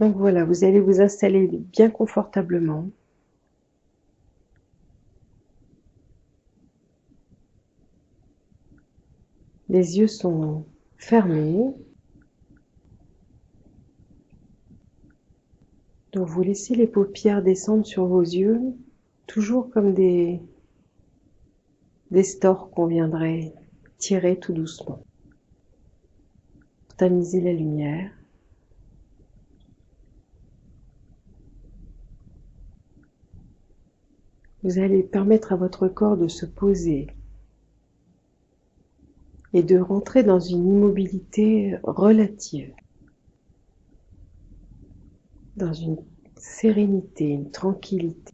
Donc voilà, vous allez vous installer bien confortablement. Les yeux sont fermés. Donc vous laissez les paupières descendre sur vos yeux, toujours comme des stores qu'on viendrait tirer tout doucement. Tamiser la lumière. Vous allez permettre à votre corps de se poser et de rentrer dans une immobilité relative, dans une sérénité, une tranquillité.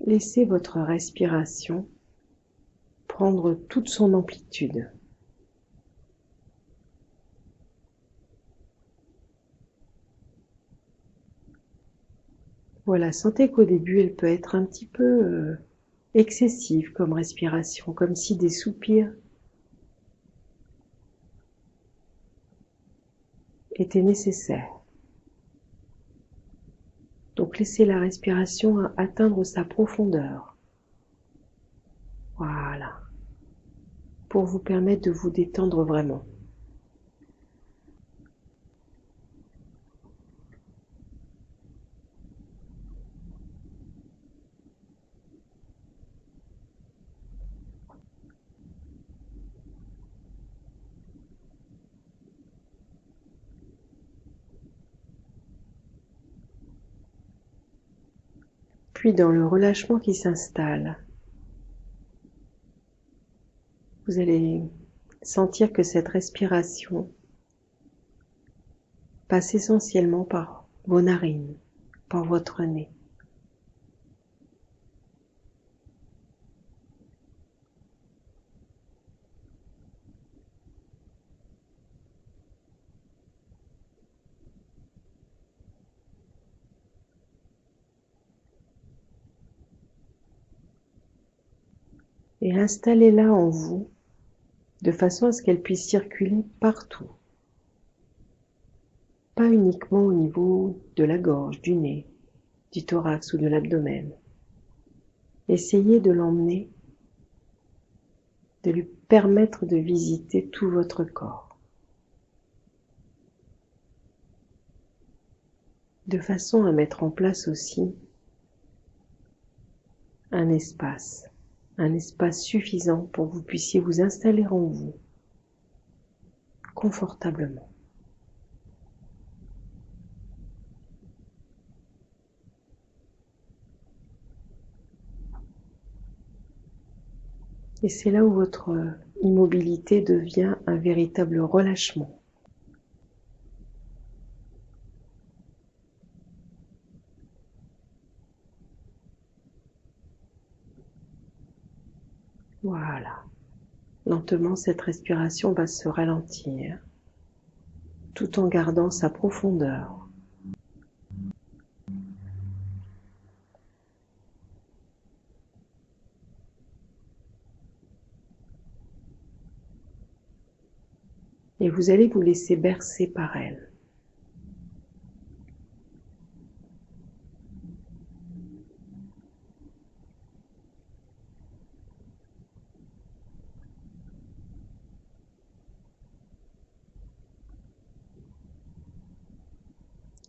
Laissez votre respiration prendre toute son amplitude. Voilà, sentez qu'au début, elle peut être un petit peu excessive comme respiration, comme si des soupirs étaient nécessaires. Donc laissez la respiration atteindre sa profondeur. Voilà, pour vous permettre de vous détendre vraiment. Puis dans le relâchement qui s'installe, vous allez sentir que cette respiration passe essentiellement par vos narines, par votre nez. Et installez-la en vous de façon à ce qu'elle puisse circuler partout. Pas uniquement au niveau de la gorge, du nez, du thorax ou de l'abdomen. Essayez de l'emmener, de lui permettre de visiter tout votre corps. De façon à mettre en place aussi un espace suffisant pour que vous puissiez vous installer en vous confortablement. Et c'est là où votre immobilité devient un véritable relâchement. Voilà. Lentement, cette respiration va se ralentir, tout en gardant sa profondeur. Et vous allez vous laisser bercer par elle.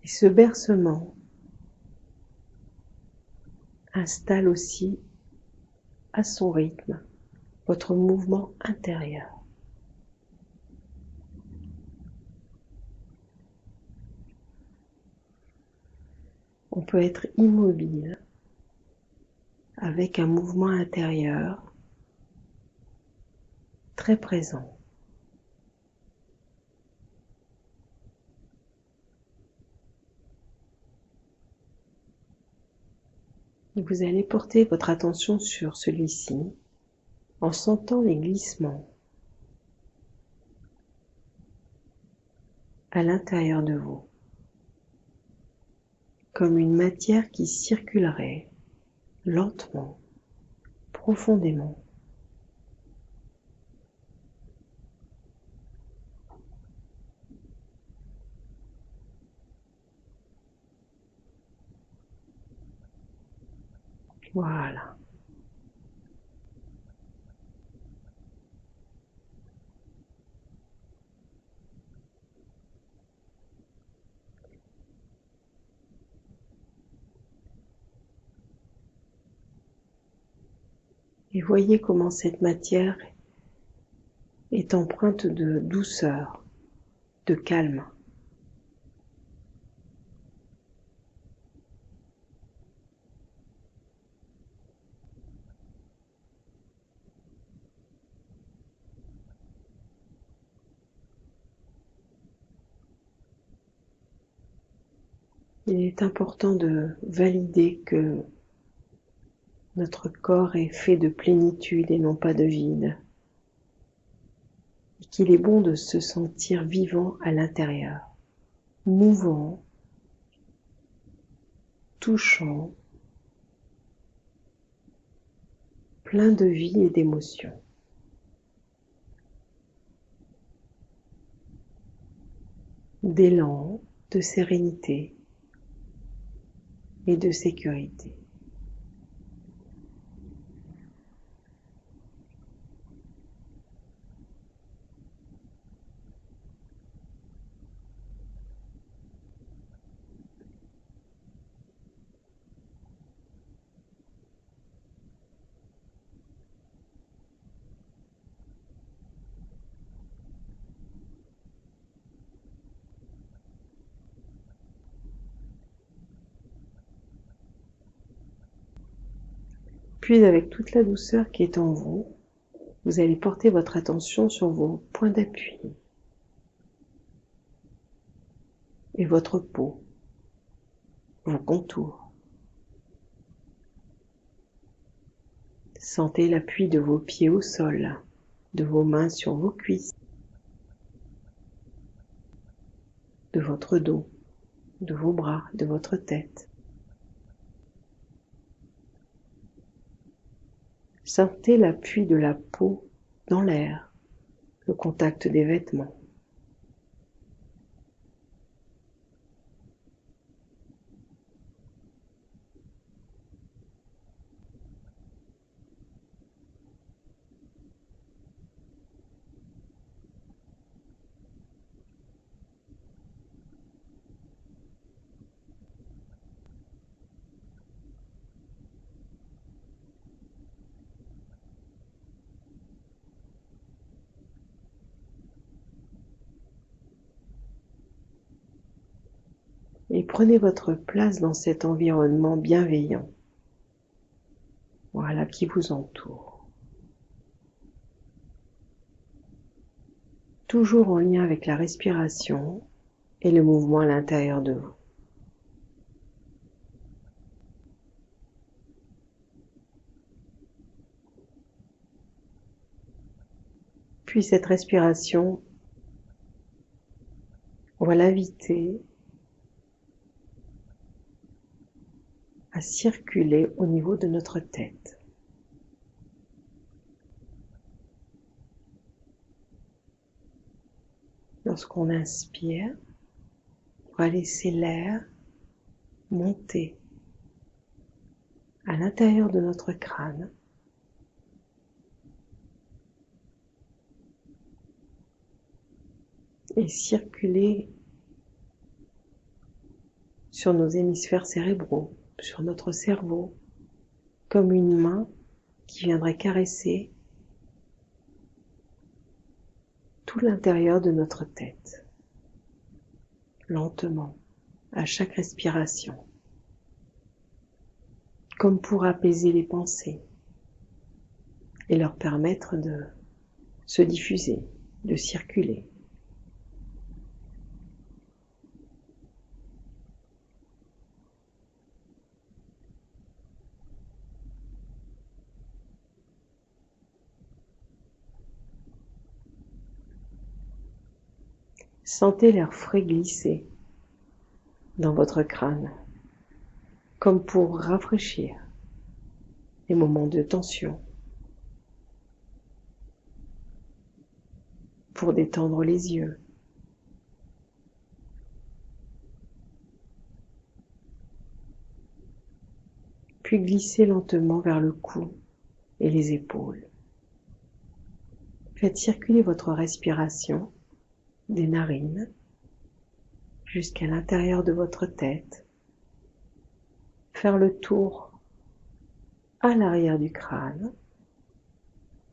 Et ce bercement installe aussi à son rythme votre mouvement intérieur. On peut être immobile avec un mouvement intérieur très présent. Et vous allez porter votre attention sur celui-ci en sentant les glissements à l'intérieur de vous, comme une matière qui circulerait lentement, profondément. Voilà. Et voyez comment cette matière est empreinte de douceur, de calme. Il est important de valider que notre corps est fait de plénitude et non pas de vide, et qu'il est bon de se sentir vivant à l'intérieur, mouvant, touchant, plein de vie et d'émotion. D'élan, de sérénité et de sécurité. Puis avec toute la douceur qui est en vous, vous allez porter votre attention sur vos points d'appui et votre peau, vos contours. Sentez l'appui de vos pieds au sol, de vos mains sur vos cuisses, de votre dos, de vos bras, de votre tête. Sentez l'appui de la peau dans l'air, le contact des vêtements. Et prenez votre place dans cet environnement bienveillant, voilà, qui vous entoure. Toujours en lien avec la respiration et le mouvement à l'intérieur de vous. Puis cette respiration, on va l'inviter à circuler au niveau de notre tête. Lorsqu'on inspire, on va laisser l'air monter à l'intérieur de notre crâne. Et circuler sur nos hémisphères cérébraux, sur notre cerveau, comme une main qui viendrait caresser tout l'intérieur de notre tête, lentement, à chaque respiration, comme pour apaiser les pensées et leur permettre de se diffuser, de circuler. Sentez l'air frais glisser dans votre crâne, comme pour rafraîchir les moments de tension, pour détendre les yeux. Puis glissez lentement vers le cou et les épaules. Faites circuler votre respiration des narines jusqu'à l'intérieur de votre tête. Faire le tour à l'arrière du crâne,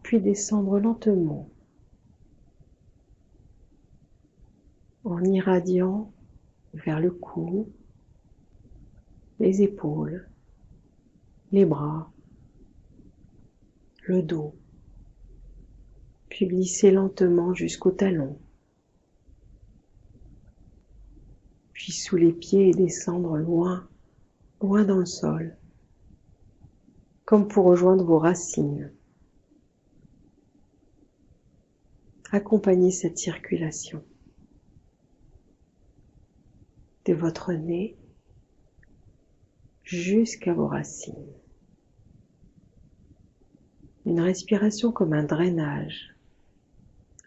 puis descendre lentement en irradiant vers le cou, les épaules, les bras, le dos, puis glisser lentement jusqu'au talon, puis sous les pieds et descendre loin, loin dans le sol, comme pour rejoindre vos racines. Accompagnez cette circulation de votre nez jusqu'à vos racines. Une respiration comme un drainage,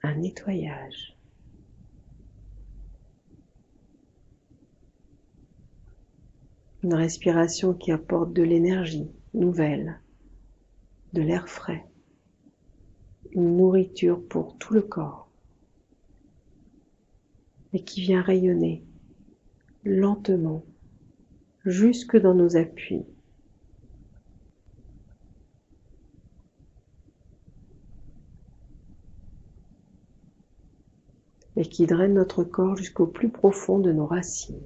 un nettoyage. Une respiration qui apporte de l'énergie nouvelle, de l'air frais, une nourriture pour tout le corps et qui vient rayonner lentement jusque dans nos appuis. Et qui draine notre corps jusqu'au plus profond de nos racines.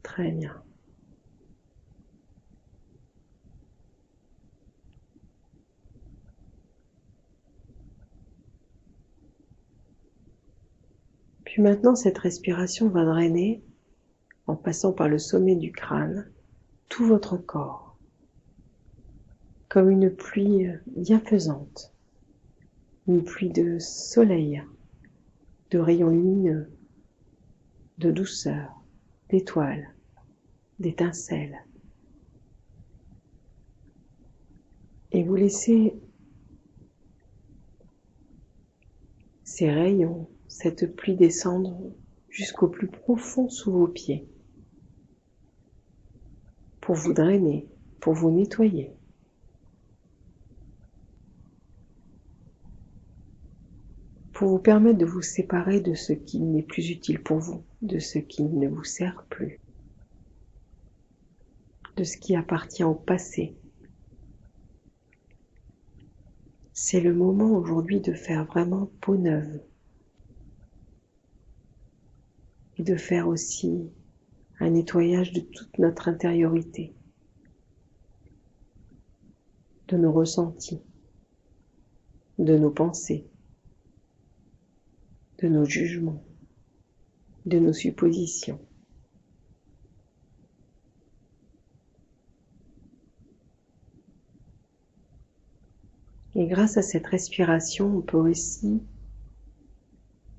Très bien. Puis maintenant, cette respiration va drainer, en passant par le sommet du crâne, tout votre corps, comme une pluie bienfaisante, une pluie de soleil, de rayons lumineux, de douceur, d'étoiles, d'étincelles. Et vous laissez ces rayons, cette pluie descendre jusqu'au plus profond sous vos pieds, pour vous drainer, pour vous nettoyer. Pour vous permettre de vous séparer de ce qui n'est plus utile pour vous, de ce qui ne vous sert plus, de ce qui appartient au passé. C'est le moment aujourd'hui de faire vraiment peau neuve et de faire aussi un nettoyage de toute notre intériorité, de nos ressentis, de nos pensées, de nos jugements, de nos suppositions. Et grâce à cette respiration, on peut aussi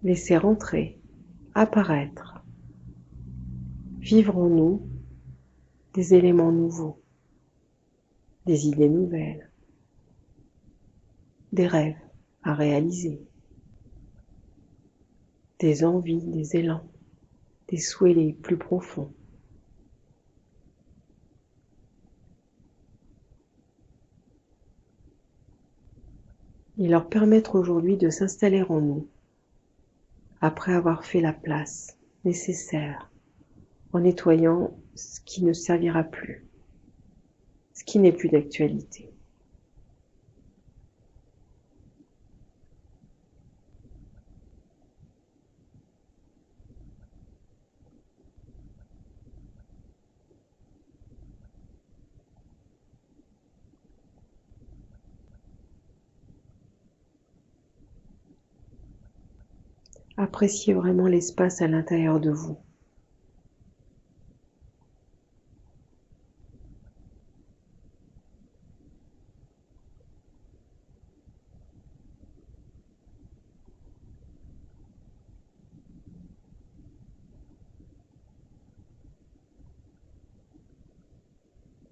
laisser rentrer, apparaître, vivre en nous des éléments nouveaux, des idées nouvelles, des rêves à réaliser, des envies, des élans, des souhaits les plus profonds. Et leur permettre aujourd'hui de s'installer en nous, après avoir fait la place nécessaire, en nettoyant ce qui ne servira plus, ce qui n'est plus d'actualité. Appréciez vraiment l'espace à l'intérieur de vous.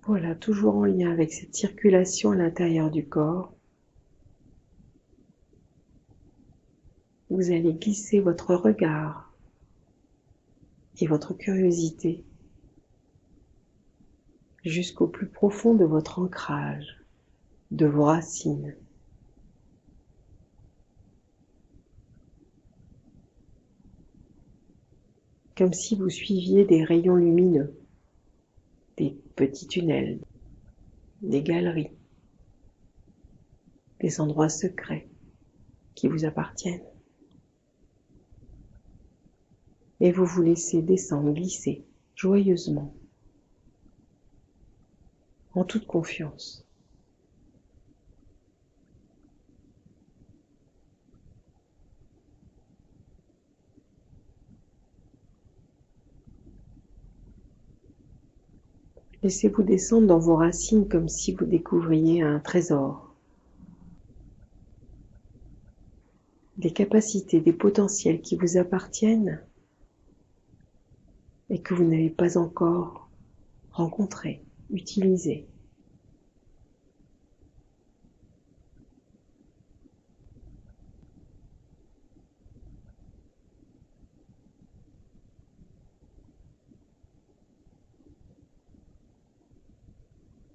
Voilà, toujours en lien avec cette circulation à l'intérieur du corps, vous allez glisser votre regard et votre curiosité jusqu'au plus profond de votre ancrage, de vos racines. Comme si vous suiviez des rayons lumineux, des petits tunnels, des galeries, des endroits secrets qui vous appartiennent. Et vous vous laissez descendre, glisser joyeusement, en toute confiance. Laissez-vous descendre dans vos racines comme si vous découvriez un trésor. Des capacités, des potentiels qui vous appartiennent et que vous n'avez pas encore rencontrés, utilisés.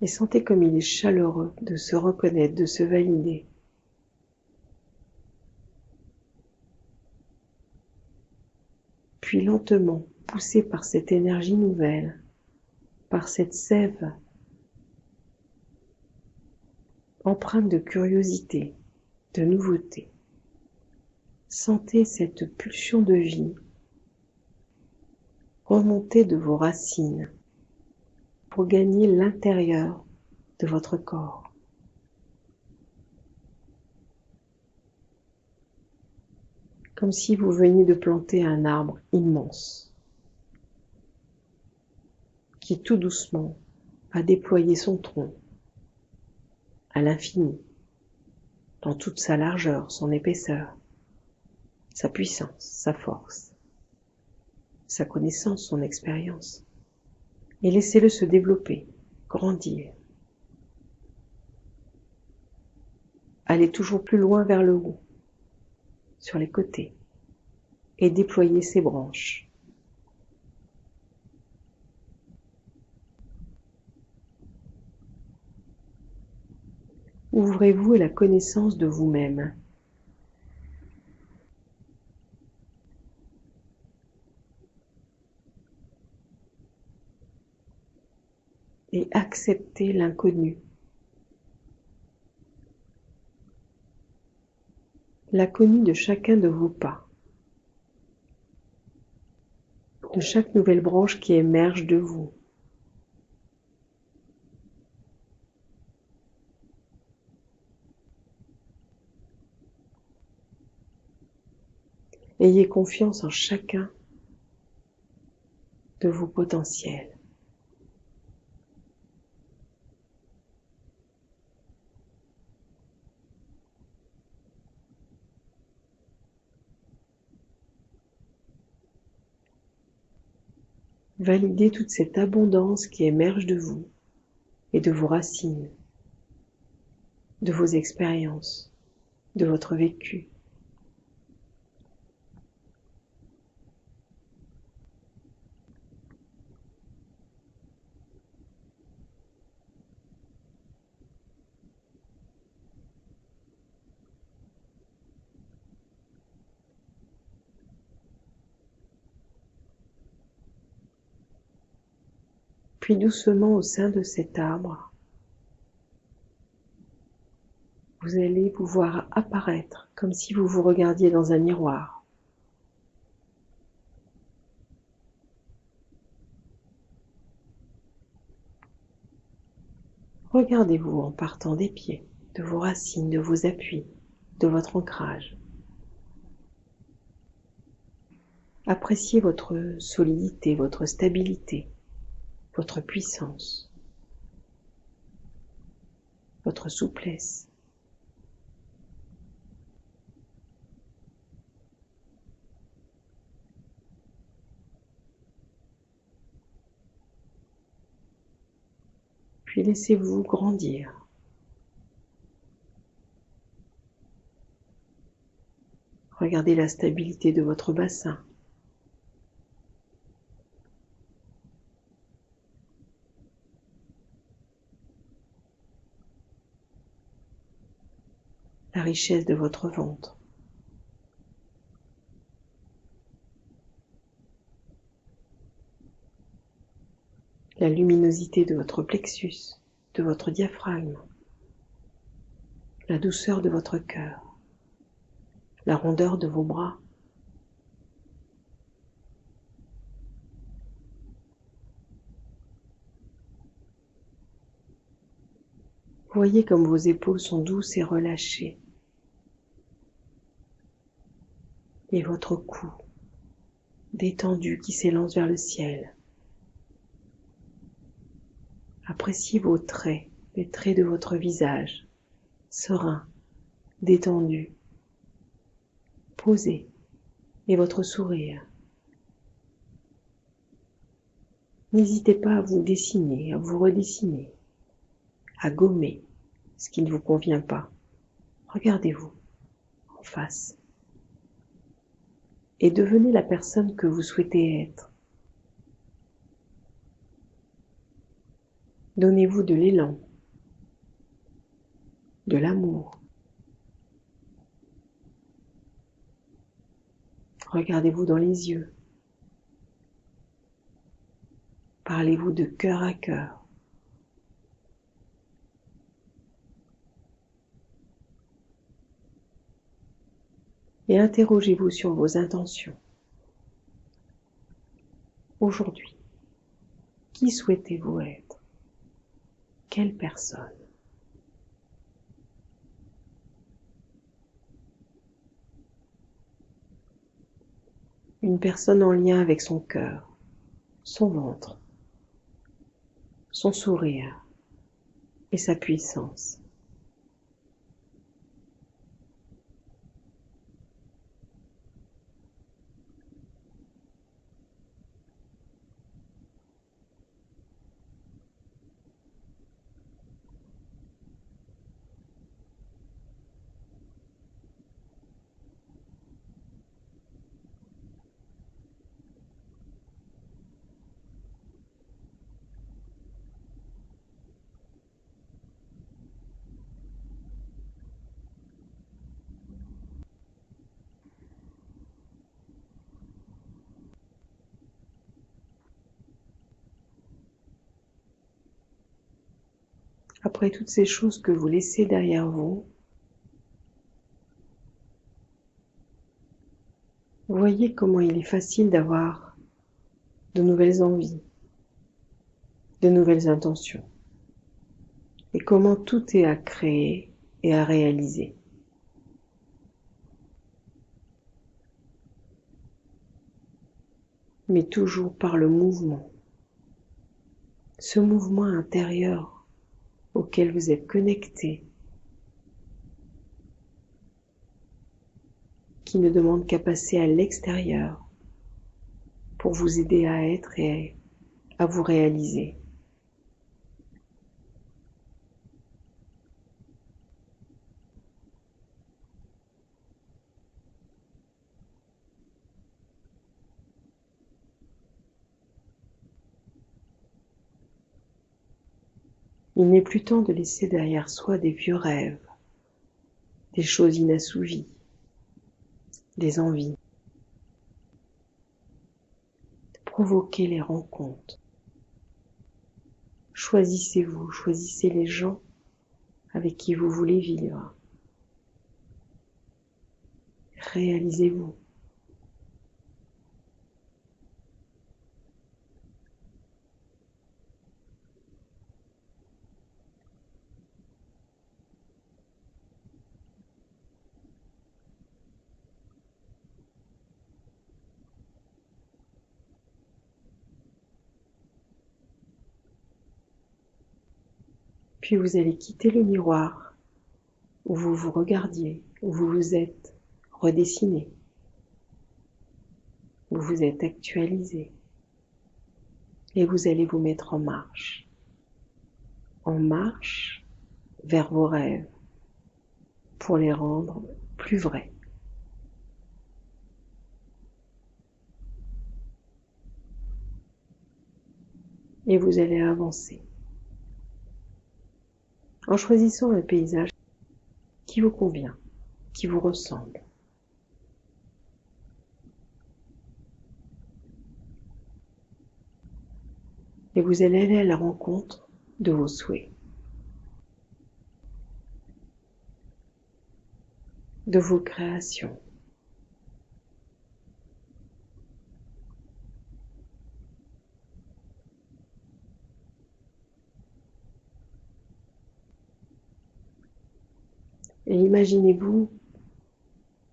Et sentez comme il est chaleureux de se reconnaître, de se valider. Puis lentement, poussé par cette énergie nouvelle, par cette sève empreinte de curiosité, de nouveauté, sentez cette pulsion de vie remonter de vos racines pour gagner l'intérieur de votre corps. Comme si vous veniez de planter un arbre immense qui tout doucement va déployer son tronc à l'infini, dans toute sa largeur, son épaisseur, sa puissance, sa force, sa connaissance, son expérience. Et laissez-le se développer, grandir, aller toujours plus loin vers le haut, sur les côtés, et déployer ses branches. Ouvrez-vous à la connaissance de vous-même. Et acceptez l'inconnu. L'inconnu de chacun de vos pas, de chaque nouvelle branche qui émerge de vous. Ayez confiance en chacun de vos potentiels. Validez toute cette abondance qui émerge de vous et de vos racines, de vos expériences, de votre vécu. Puis doucement au sein de cet arbre, vous allez vous voir apparaître comme si vous vous regardiez dans un miroir. Regardez-vous en partant des pieds, de vos racines, de vos appuis, de votre ancrage. Appréciez votre solidité, votre stabilité, votre puissance, votre souplesse. Puis laissez-vous grandir. Regardez la stabilité de votre bassin. La richesse de votre ventre. La luminosité de votre plexus, de votre diaphragme. La douceur de votre cœur. La rondeur de vos bras. Voyez comme vos épaules sont douces et relâchées. Et votre cou, détendu, qui s'élance vers le ciel. Appréciez vos traits, les traits de votre visage, serein, détendu, posé, et votre sourire. N'hésitez pas à vous dessiner, à vous redessiner, à gommer ce qui ne vous convient pas. Regardez-vous en face et devenez la personne que vous souhaitez être. Donnez-vous de l'élan, de l'amour. Regardez-vous dans les yeux. Parlez-vous de cœur à cœur. Et interrogez-vous sur vos intentions. Aujourd'hui, qui souhaitez-vous être? Quelle personne? Une personne en lien avec son cœur, son ventre, son sourire et sa puissance. Après toutes ces choses que vous laissez derrière vous, voyez comment il est facile d'avoir de nouvelles envies, de nouvelles intentions, et comment tout est à créer et à réaliser. Mais toujours par le mouvement, ce mouvement intérieur auquel vous êtes connecté, qui ne demande qu'à passer à l'extérieur pour vous aider à être et à vous réaliser. Il n'est plus temps de laisser derrière soi des vieux rêves, des choses inassouvies, des envies. Provoquez les rencontres. Choisissez-vous, choisissez les gens avec qui vous voulez vivre. Réalisez-vous. Puis vous allez quitter le miroir où vous vous regardiez, où vous vous êtes redessiné, où vous êtes actualisé. Et vous allez vous mettre en marche. en marche vers vos rêves pour les rendre plus vrais. Et vous allez avancer en choisissant un paysage qui vous convient, qui vous ressemble. Et vous allez aller à la rencontre de vos souhaits, de vos créations. Et imaginez-vous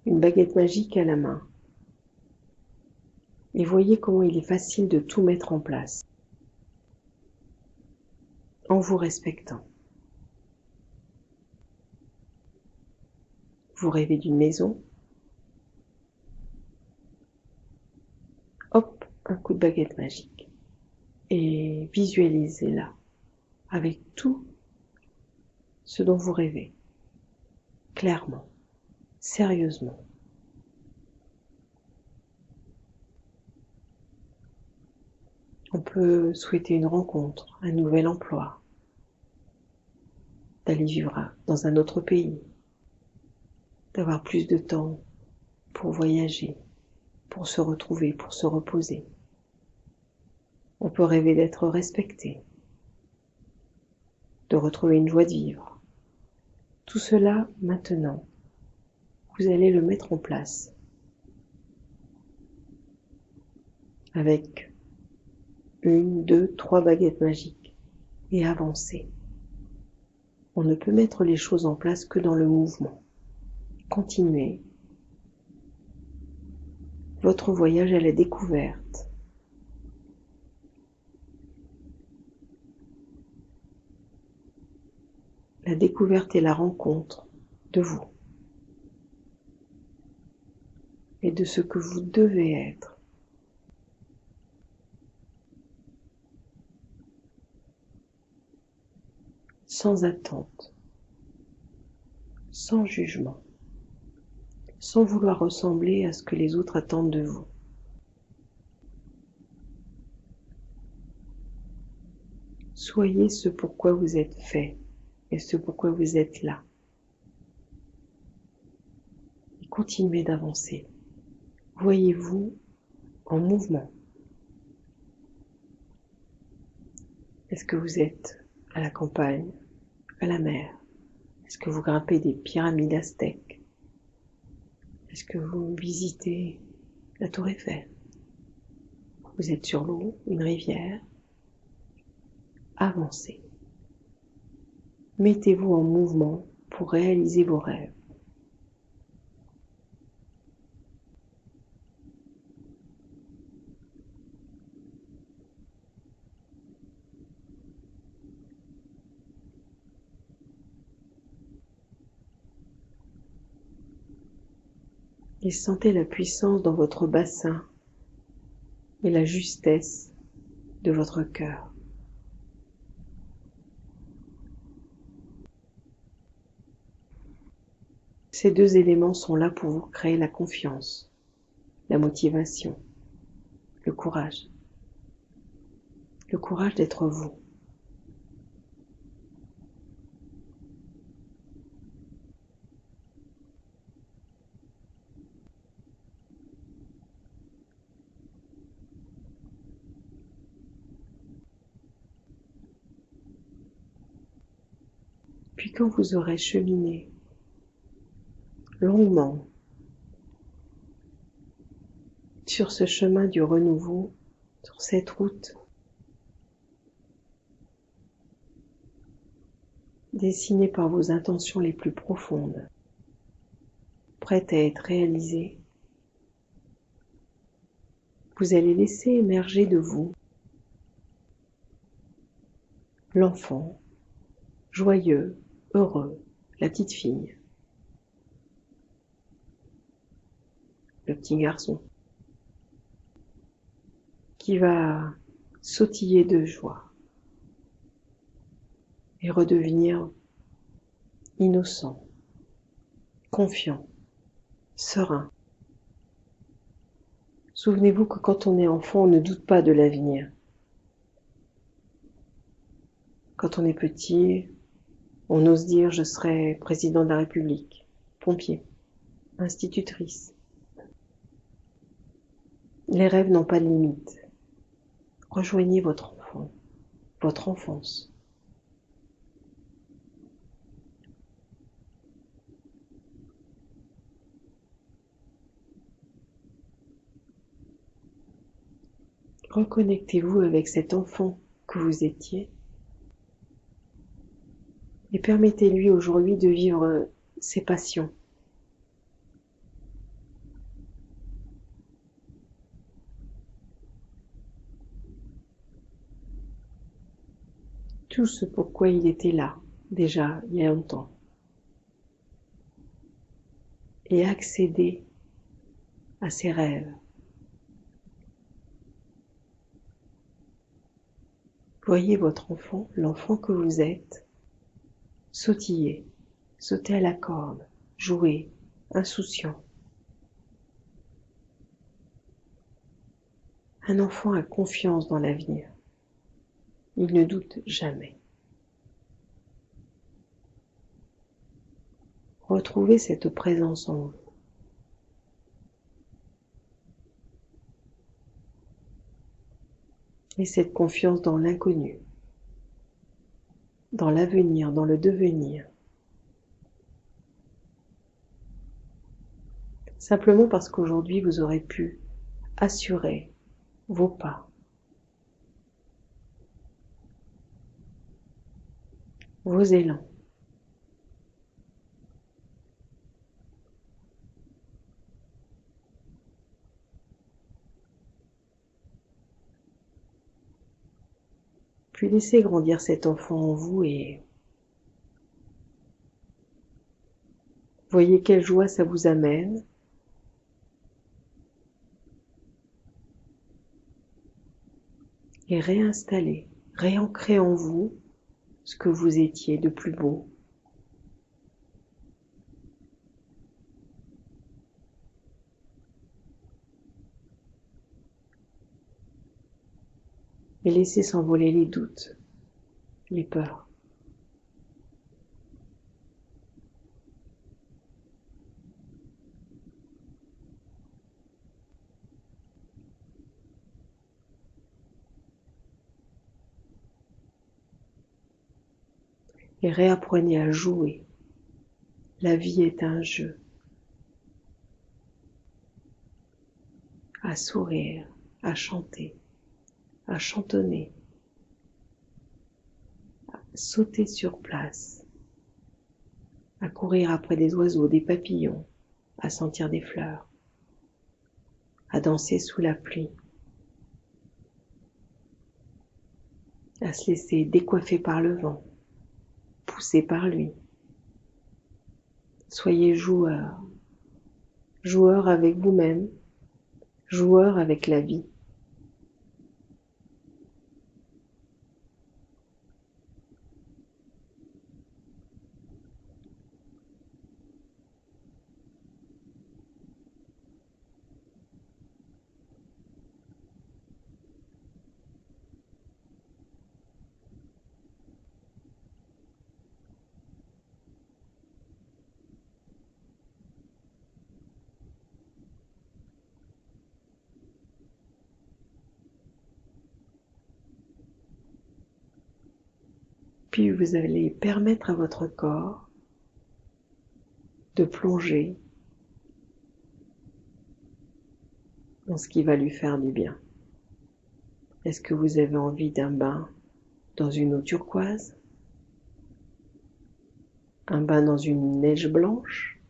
une baguette magique à la main. Et voyez comment il est facile de tout mettre en place, en vous respectant. Vous rêvez d'une maison, hop, un coup de baguette magique. Et visualisez-la avec tout ce dont vous rêvez, clairement, sérieusement. On peut souhaiter une rencontre, un nouvel emploi, d'aller vivre dans un autre pays, d'avoir plus de temps pour voyager, pour se retrouver, pour se reposer. On peut rêver d'être respecté, de retrouver une joie de vivre. Tout cela, maintenant, vous allez le mettre en place avec 1, 2, 3 baguettes magiques et avancer. On ne peut mettre les choses en place que dans le mouvement. Continuez votre voyage à la découverte. La découverte et la rencontre de vous et de ce que vous devez être. Sans attente, sans jugement, sans vouloir ressembler à ce que les autres attendent de vous. Soyez ce pourquoi vous êtes fait et ce pourquoi vous êtes là. Et continuez d'avancer. Voyez-vous en mouvement. Est-ce que vous êtes à la campagne, à la mer? Est-ce que vous grimpez des pyramides aztèques? Est-ce que vous visitez la Tour Eiffel? Vous êtes sur l'eau, une rivière? Avancez. Mettez-vous en mouvement pour réaliser vos rêves. Et sentez la puissance dans votre bassin et la justesse de votre cœur. Ces deux éléments sont là pour vous créer la confiance, la motivation, le courage. Le courage d'être vous. Puis quand vous aurez cheminé longuement sur ce chemin du renouveau, sur cette route dessinée par vos intentions les plus profondes, prête à être réalisée, vous allez laisser émerger de vous l'enfant, joyeux, heureux, la petite fille, le petit garçon, qui va sautiller de joie, et redevenir innocent, confiant, serein. Souvenez-vous que quand on est enfant, on ne doute pas de l'avenir. Quand on est petit, on ose dire « je serai président de la République », pompier, institutrice. Les rêves n'ont pas de limite. Rejoignez votre enfant, votre enfance. Reconnectez-vous avec cet enfant que vous étiez et permettez-lui aujourd'hui de vivre ses passions. Tout ce pourquoi il était là, déjà il y a longtemps. Et accéder à ses rêves. Voyez votre enfant, l'enfant que vous êtes, sautiller, sauter à la corde, jouer, insouciant. Un enfant a confiance dans l'avenir. Il ne doute jamais. Retrouvez cette présence en vous. Et cette confiance dans l'inconnu, dans l'avenir, dans le devenir. Simplement parce qu'aujourd'hui vous aurez pu assurer vos pas, vos élans. Puis laissez grandir cet enfant en vous et voyez quelle joie ça vous amène. Et réinstaller, réancrer en vous ce que vous étiez de plus beau. Et laissez s'envoler les doutes, les peurs. Et réapprenez à jouer. La vie est un jeu. À sourire, à chanter, à chantonner, à sauter sur place, à courir après des oiseaux, des papillons, à sentir des fleurs, à danser sous la pluie, à se laisser décoiffer par le vent, pousser par lui. Soyez joueur, joueur avec vous-même, joueur avec la vie. Puis vous allez permettre à votre corps de plonger dans ce qui va lui faire du bien. Est-ce que vous avez envie d'un bain dans une eau turquoise? Un bain dans une neige blanche?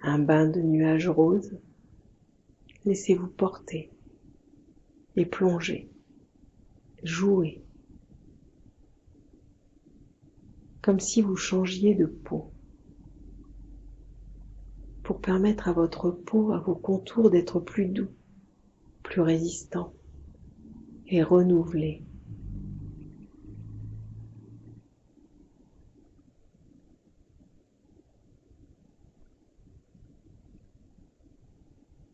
Un bain de nuages roses? Laissez-vous porter et plonger, jouer, comme si vous changiez de peau, pour permettre à votre peau, à vos contours d'être plus doux, plus résistants, et renouvelé.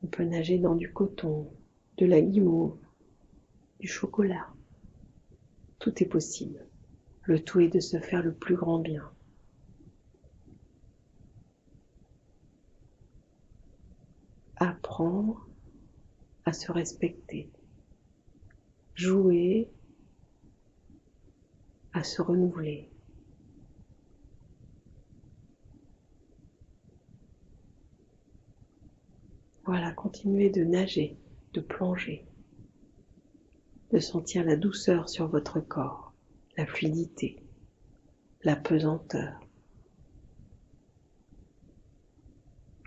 On peut nager dans du coton, de la guimauve, du chocolat. Tout est possible. Le tout est de se faire le plus grand bien. Apprendre à se respecter. Jouer à se renouveler. Voilà, continuez de nager, de plonger, de sentir la douceur sur votre corps, la fluidité, la pesanteur,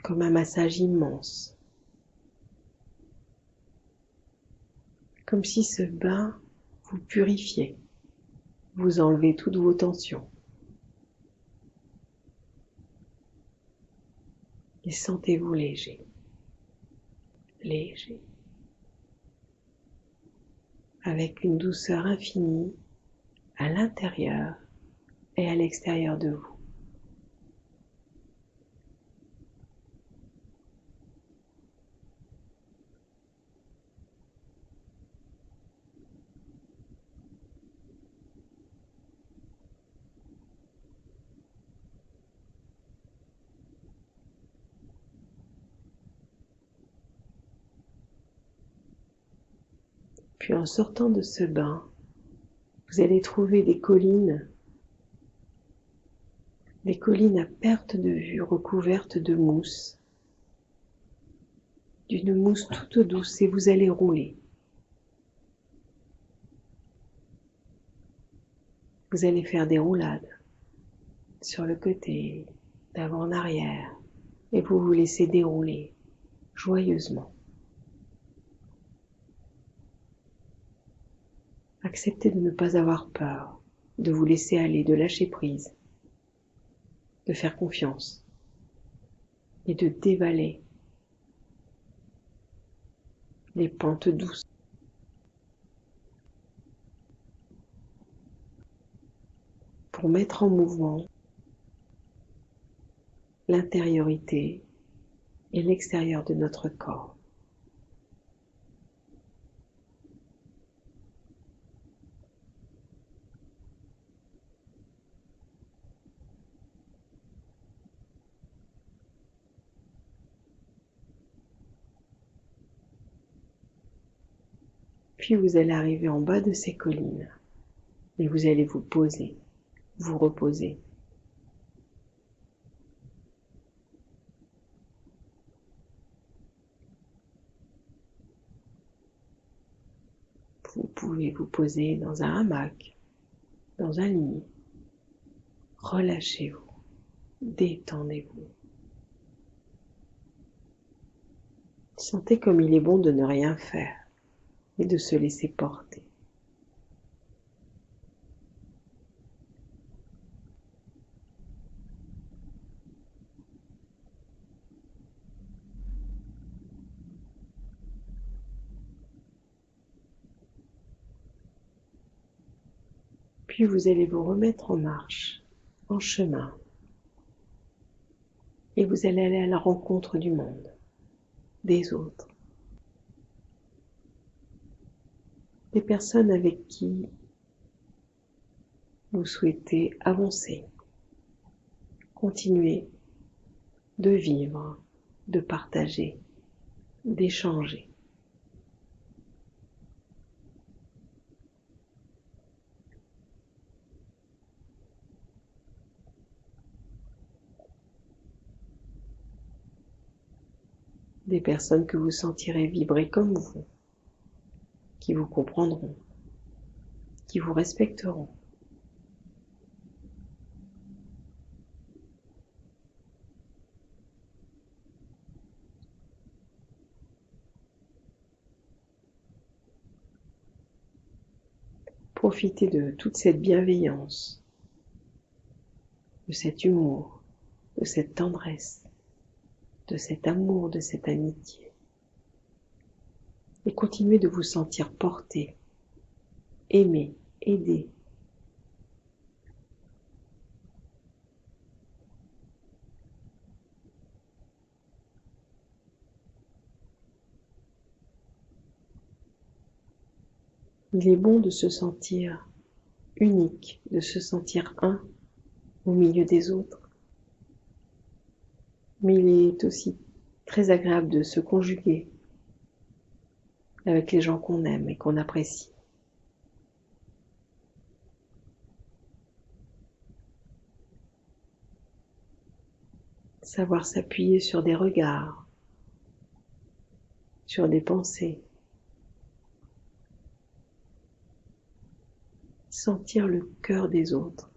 comme un massage immense, comme si ce bain vous purifiait, vous enlevez toutes vos tensions. Et sentez-vous léger, léger, avec une douceur infinie à l'intérieur et à l'extérieur de vous. Puis en sortant de ce bain, vous allez trouver des collines à perte de vue recouvertes de mousse, d'une mousse toute douce, et vous allez rouler. Vous allez faire des roulades sur le côté, d'avant en arrière, et vous vous laissez dérouler joyeusement. Acceptez de ne pas avoir peur, de vous laisser aller, de lâcher prise, de faire confiance et de dévaler les pentes douces. Pour mettre en mouvement l'intériorité et l'extérieur de notre corps. Puis vous allez arriver en bas de ces collines et vous allez vous poser, vous reposer. Vous pouvez vous poser dans un hamac, dans un lit. Relâchez-vous, détendez-vous. Sentez comme il est bon de ne rien faire et de se laisser porter. Puis vous allez vous remettre en marche, en chemin, et vous allez aller à la rencontre du monde, des autres, des personnes avec qui vous souhaitez avancer, continuer de vivre, de partager, d'échanger. Des personnes que vous sentirez vibrer comme vous, qui vous comprendront, qui vous respecteront. Profitez de toute cette bienveillance, de cet humour, de cette tendresse, de cet amour, de cette amitié. Et continuez de vous sentir porté aimer, aider. Il est bon de se sentir unique, de se sentir un au milieu des autres. Mais il est aussi très agréable de se conjuguer avec les gens qu'on aime et qu'on apprécie. Savoir s'appuyer sur des regards, sur des pensées. Sentir le cœur des autres.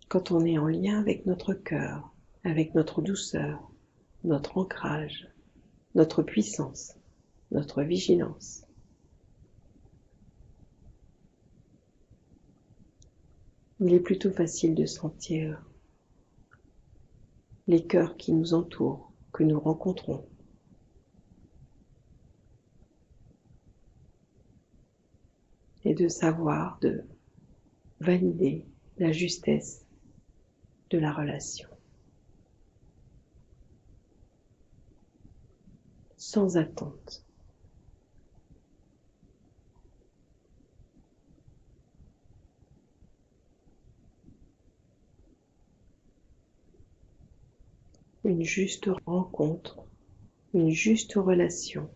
Quand on est en lien avec notre cœur, avec notre douceur, notre ancrage, notre puissance, notre vigilance. Il est plutôt facile de sentir les cœurs qui nous entourent, que nous rencontrons. Et de savoir, de valider la justesse de la relation. Sans attente. Une juste rencontre, une juste relation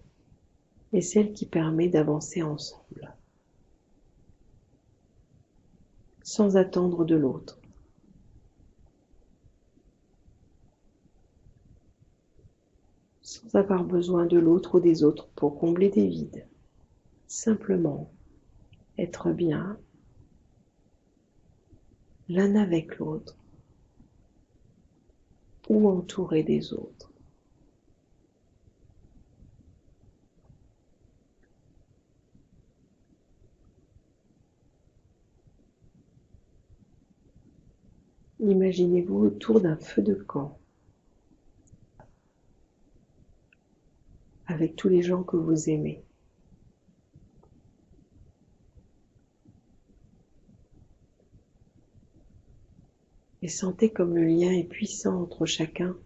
est celle qui permet d'avancer ensemble, sans attendre de l'autre. Sans avoir besoin de l'autre ou des autres pour combler des vides. Simplement être bien l'un avec l'autre ou entouré des autres. Imaginez-vous autour d'un feu de camp avec tous les gens que vous aimez. Et sentez comme le lien est puissant entre chacun,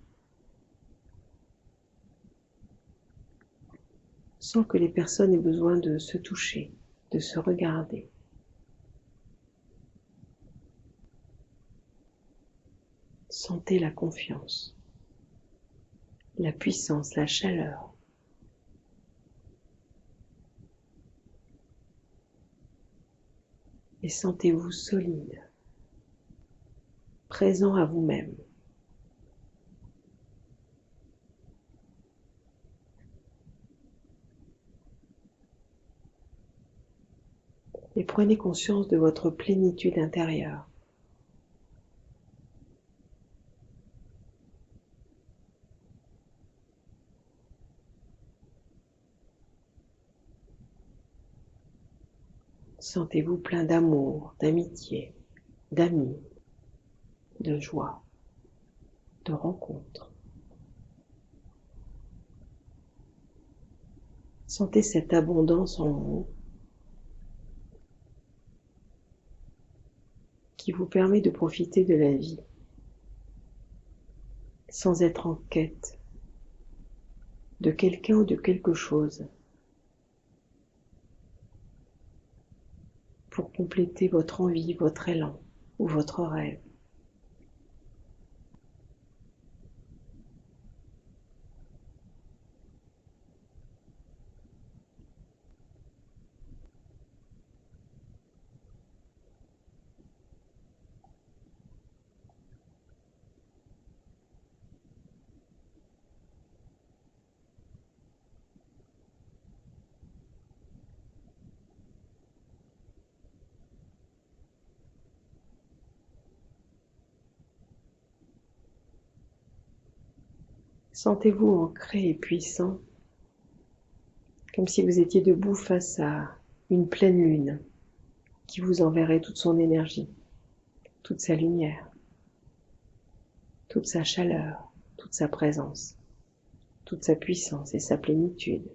sans que les personnes aient besoin de se toucher, de se regarder. Sentez la confiance, la puissance, la chaleur. Et sentez-vous solide, présent à vous-même. Et prenez conscience de votre plénitude intérieure. Sentez-vous plein d'amour, d'amitié, d'amis, de joie, de rencontres. Sentez cette abondance en vous qui vous permet de profiter de la vie sans être en quête de quelqu'un ou de quelque chose pour compléter votre envie, votre élan ou votre rêve. Sentez-vous ancré et puissant, comme si vous étiez debout face à une pleine lune qui vous enverrait toute son énergie, toute sa lumière, toute sa chaleur, toute sa présence, toute sa puissance et sa plénitude.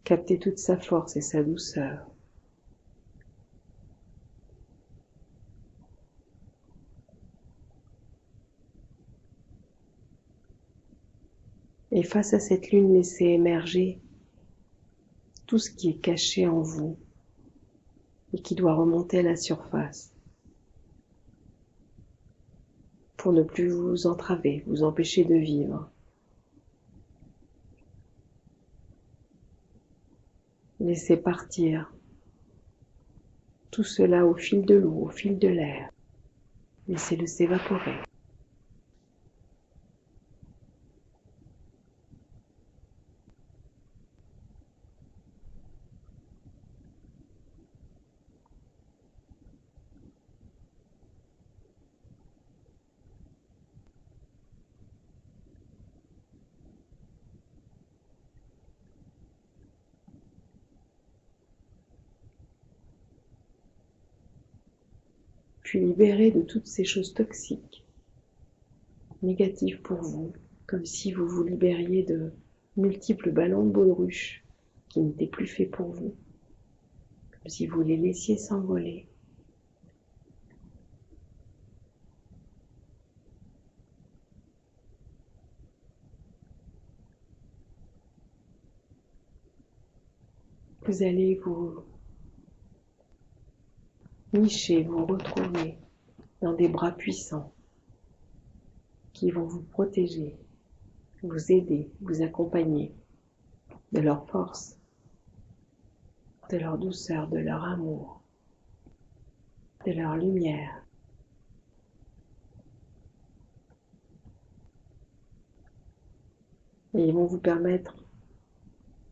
Captez toute sa force et sa douceur. Et face à cette lune, laissez émerger tout ce qui est caché en vous et qui doit remonter à la surface pour ne plus vous entraver, vous empêcher de vivre. Laissez partir tout cela au fil de l'eau, au fil de l'air. Laissez-le s'évaporer. Puis libérez de toutes ces choses toxiques, négatives pour vous, comme si vous vous libériez de multiples ballons de baudruche qui n'étaient plus faits pour vous, comme si vous les laissiez s'envoler. Vous allez vous nicher, vous retrouver dans des bras puissants qui vont vous protéger, vous aider, vous accompagner de leur force, de leur douceur, de leur amour, de leur lumière. Et ils vont vous permettre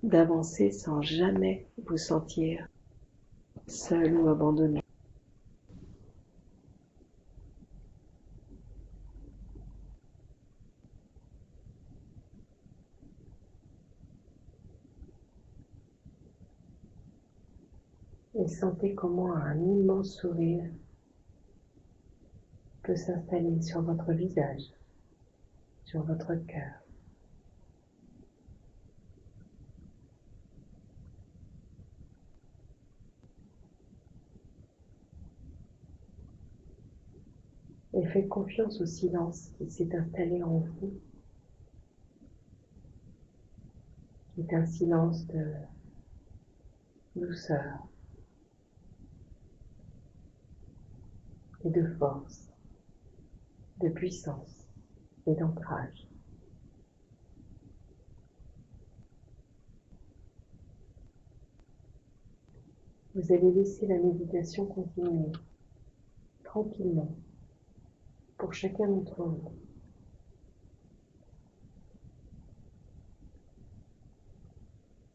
d'avancer sans jamais vous sentir seul ou abandonné. Et sentez comment un immense sourire peut s'installer sur votre visage, sur votre cœur. Et faites confiance au silence qui s'est installé en vous, qui est un silence de douceur et de force, de puissance et d'ancrage. Vous allez laisser la méditation continuer tranquillement pour chacun d'entre vous.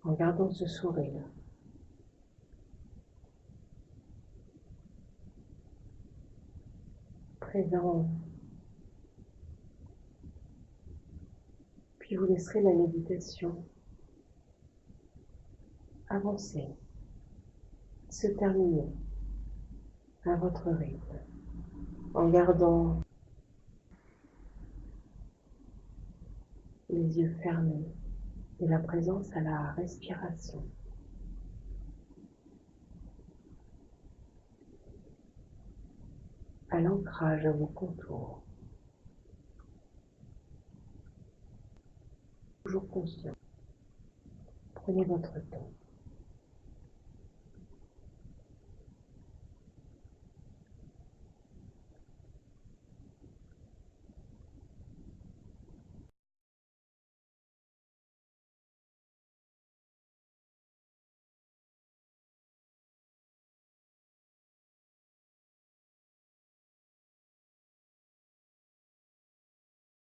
En gardant ce sourire. Présent. Puis vous laisserez la méditation avancer, se terminer à votre rythme, en gardant les yeux fermés et la présence à la respiration. À l'ancrage à vos contours. Toujours conscient. Prenez votre temps.